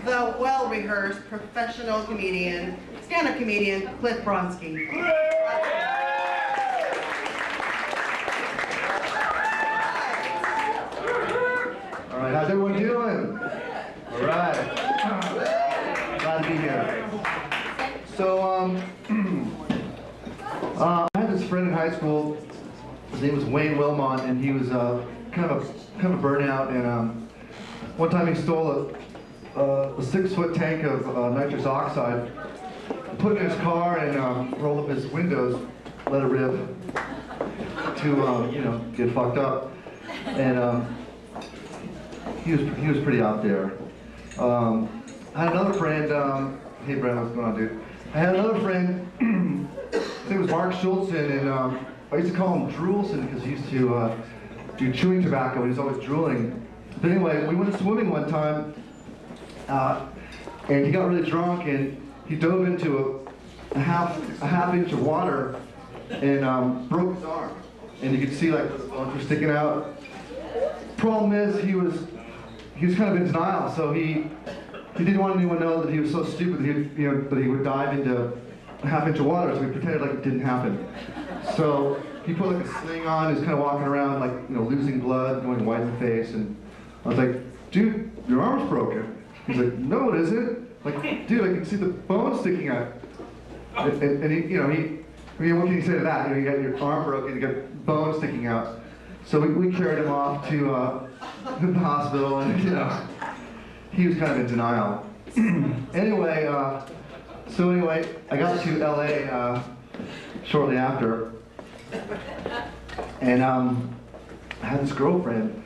the well-rehearsed professional comedian, stand-up comedian, Cliff Brodsky. All right, how's everyone doing? All right, glad to be here. So, I had this friend in high school. His name was Wayne Wilmot, and he was kind of a burnout. And one time he stole a 6-foot tank of nitrous oxide, put it in his car, and rolled up his windows, let it rip to get fucked up. And he was pretty out there. I had another friend. Hey Brad, what's going on, dude? I had another friend. His name was Mark Schultzen, and I used to call him Droolson because he used to do chewing tobacco. He was always drooling. But anyway, we went swimming one time, and he got really drunk, and he dove into a half inch of water and broke his arm. And you could see like the bones were sticking out. Problem is, he was kind of in denial, so he didn't want anyone to know that he was so stupid that he would dive into a half inch of water, so he pretended like it didn't happen. So he put like a sling on, he was kind of walking around like, losing blood, going white in the face, and I was like, dude, your arm's broken. He's like, no it isn't. Like, dude, I can see the bone sticking out. And he, what can you say to that? You got your arm broken, you got bones sticking out. So we carried him off to the hospital, and he was kind of in denial. Anyway, I got to LA shortly after, and I had this girlfriend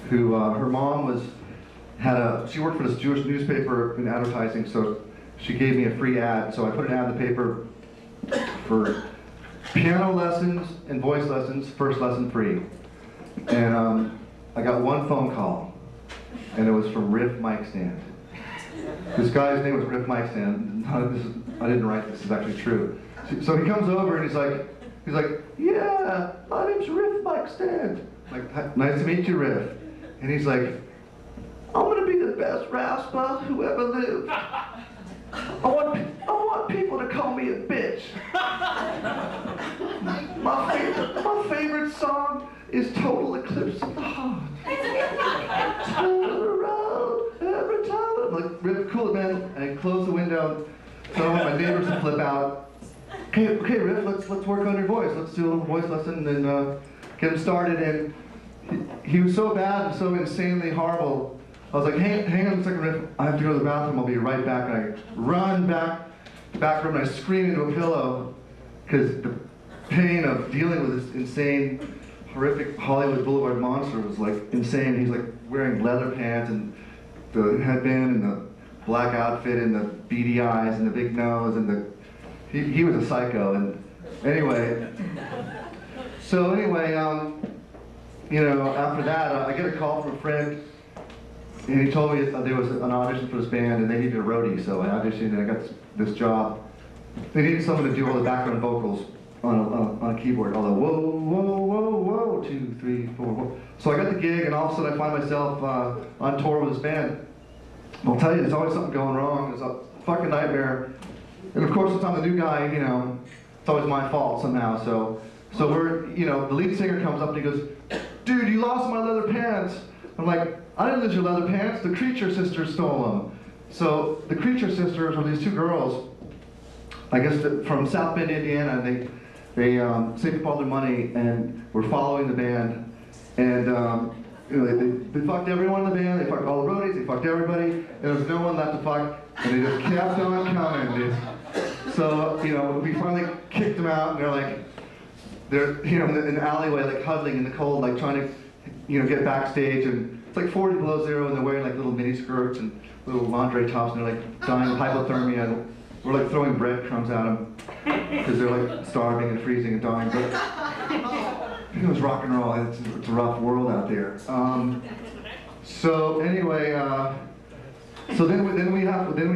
who her mom she worked for this Jewish newspaper in advertising, so she gave me a free ad. So I put an ad in the paper for piano lessons and voice lessons, first lesson free. And I got one phone call, and it was from Riff Mic Stand. This guy's name was Riff Mic Stand. I didn't write this, is actually true. So he comes over and he's like, yeah, my name's Riff Mic Stand. I'm like, nice to meet you, Riff. And he's like, I'm gonna be the best raspa who ever lived. I want people to call me a bitch. My favorite song is Total Eclipse of the Heart. Turn around every time. I'm like, Riff, cool it, man. And I close the window, so I don't want my neighbors to flip out. Okay, Riff, let's work on your voice. Let's do a little voice lesson and get him started. And he was so bad and so insanely horrible. I was like, hang on a second, Riff. I have to go to the bathroom. I'll be right back. And I run back to the back room and I scream into a pillow because the pain of dealing with this insane, horrific Hollywood Boulevard monster was like insane. He's like wearing leather pants and the headband and the black outfit and the beady eyes and the big nose and he was a psycho. And anyway, after that, I get a call from a friend. And he told me there was an audition for this band and they needed a roadie, so I auditioned and I got this job. They needed someone to do all the background vocals on a keyboard, all the whoa, whoa, whoa, whoa, 2, 3, 4, whoa. So I got the gig and all of a sudden I find myself on tour with this band. I'll tell you, there's always something going wrong. It's a fucking nightmare. And of course, since I'm the new guy, it's always my fault somehow. So we're, the lead singer comes up and he goes, dude, you lost my leather pants. I'm like, I didn't lose your leather pants, the Creature Sisters stole them. So the Creature Sisters are these two girls, I guess from South Bend, Indiana, and they saved up all their money and were following the band. And they fucked everyone in the band, they fucked all the roadies, they fucked everybody, and there was no one left to fuck, and they just kept on coming, dude. So, we finally kicked them out, and they're in the alleyway, like huddling in the cold, like trying to get backstage, and it's like 40 below zero, and they're wearing like little mini skirts and little lingerie tops, and they're like dying of hypothermia, and we're like throwing breadcrumbs at them because they're like starving and freezing and dying. But it was rock and roll. It's a rough world out there. So anyway, then we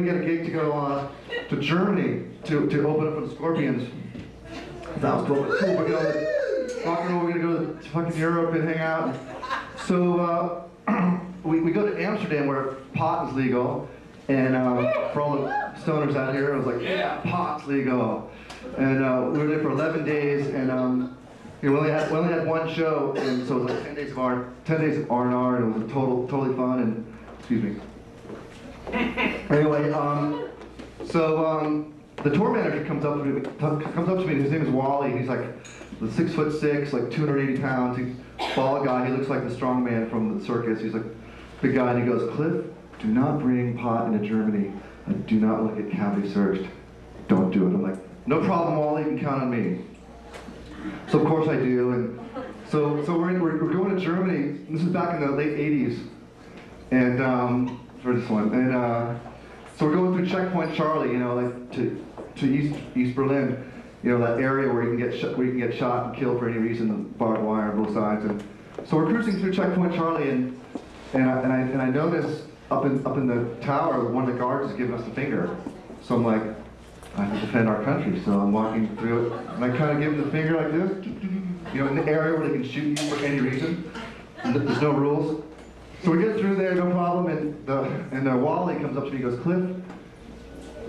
get a gig to go to Germany to open up for the Scorpions. That was cool. We're going rock and roll. We're gonna go to fucking Europe and hang out. So we go to Amsterdam where pot is legal, And for all the stoners out here, I was like, yeah, pots, there you go. And we were there for 11 days, and we only had one show, and so it was like 10 days of R&R, and it was totally fun. And excuse me. Anyway, the tour manager comes up to me. His name is Wally. He's like 6'6", like 280 pounds. He's a bald guy. He looks like the strong man from the circus. He's like a big guy, and he goes, "Cliff, do not bring pot into Germany. Do not look at cavity searched. Don't do it." I'm like, "No problem, Wally. You can count on me." So of course I do, and so we're going to Germany. This is back in the late '80s, and for this one, and so we're going through Checkpoint Charlie, you know, like to East Berlin, you know, that area where you can get shot and killed for any reason, barbed wire on both sides, and so we're cruising through Checkpoint Charlie, and I notice up in the tower, one of the guards is giving us the finger. So I'm like, I have to defend our country, so I'm walking through it, and I kind of give him the finger like this, you know, in the area where they can shoot you for any reason. There's no rules. So we get through there, no problem, and the Wally comes up to me and goes, "Cliff,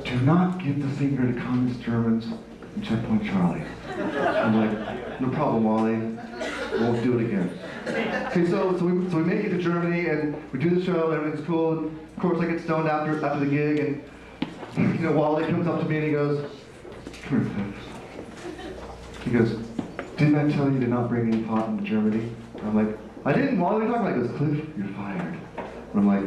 do not give the finger to communist Germans in Checkpoint Charlie." I'm like, "No problem, Wally. Won't do it again." Okay, so we make it to Germany, and we do the show, and everything's cool. And of course, I get stoned after the gig, and you know, Wally comes up to me and he goes, "Come here, Cliff." He goes, "Didn't I tell you to not bring any pot into Germany?" I'm like, "I didn't, Wally." What are you talking about? He goes, "Cliff, you're fired." And I'm like,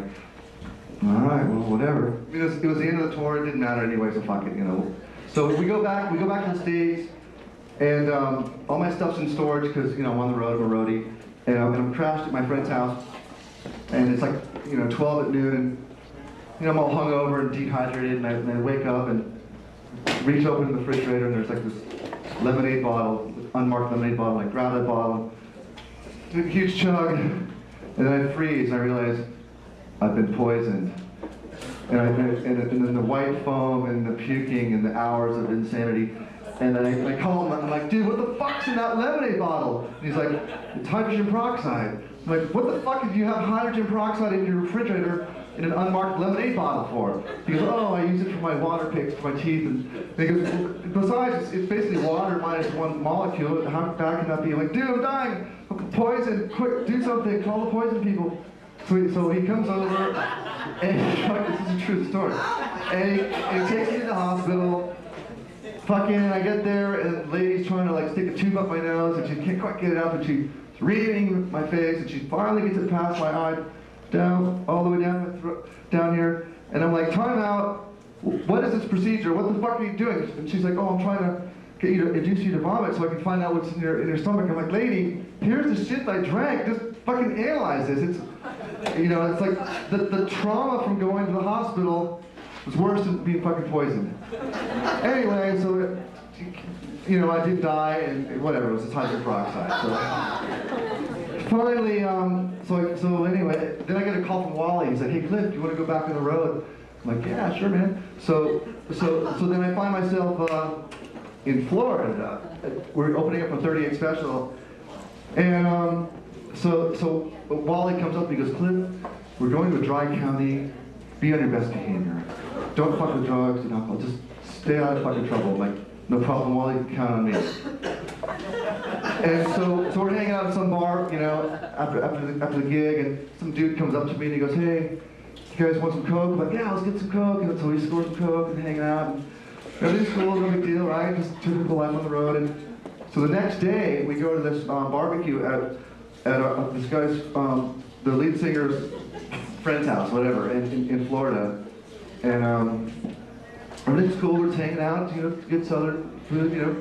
"All right, well, whatever." It was the end of the tour. It didn't matter anyway, so fuck it, you know. So we go back to the States, and all my stuff's in storage because, you know, I'm on the road, I'm a roadie, and I'm crashed at my friend's house, and it's like, you know, 12 at noon, and you know, I'm all hungover and dehydrated, and I wake up and reach open the refrigerator, and there's like this lemonade bottle, unmarked lemonade bottle. I grab that bottle, take a huge chug, and then I freeze, and I realize I've been poisoned. And then the white foam and the puking and the hours of insanity. And then I call him, I'm like, "Dude, what the fuck's in that lemonade bottle?" And he's like, "It's hydrogen peroxide." I'm like, "What the fuck did you have hydrogen peroxide in your refrigerator in an unmarked lemonade bottle for?" He goes, "Oh, I use it for my water picks, for my teeth." And he goes, "Well, besides, it's basically water minus one molecule. How bad can that be?" I'm like, "Dude, I'm dying. I'm poisoned. Quick, do something. Call the poison people." So he comes over, and this is a true story. And he takes me to the hospital. Fucking, I get there, and the lady's trying to like stick a tube up my nose, and she can't quite get it up, and she's reading my face, and she finally gets it past my eye, down, all the way down my throat, down here, and I'm like, "Time out. What is this procedure? What the fuck are you doing?" And she's like, "Oh, I'm trying to get you to induce you to vomit so I can find out what's in your stomach." I'm like, "Lady, here's the shit I drank. Just fucking analyze this." It's, you know, it's like the trauma from going to the hospital was worse than being fucking poisoned. Anyway, so, you know, I did die, and whatever, it was just hydrogen peroxide. So finally, so anyway, then I get a call from Wally. He's like, "Hey, Cliff, do you want to go back on the road?" I'm like, "Yeah, sure, man." So then I find myself in Florida. We're opening up a 38 special, and so Wally comes up and he goes, "Cliff, we're going to a dry county. Be on your best behavior. Don't fuck with drugs and alcohol. Just stay out of fucking trouble." I'm like, "No problem, Wally. You can count on me." And so we're hanging out at some bar, you know, after the gig, and some dude comes up to me and he goes, "Hey, you guys want some coke?" I'm like, "Yeah, let's get some coke." And so we score some coke and hang out. And everything's cool, no big deal, right? Just typical life on the road. And so the next day we go to this barbecue at this guy's, the lead singer's friend's house, whatever, in Florida, and everything's cool. We're just hanging out, you know, get southern food, you know,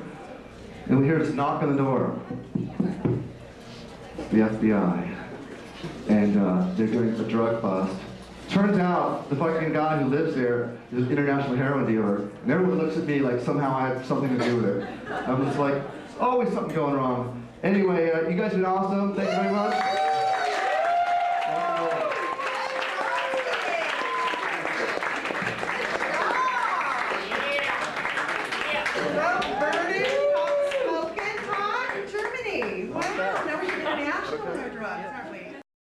and we hear this knock on the door. The FBI, and they're doing a drug bust. Turns out the fucking guy who lives there is an international heroin dealer, and everyone looks at me like somehow I had something to do with it. I'm just like, always something going wrong. Anyway, you guys have been awesome. Thank you very much.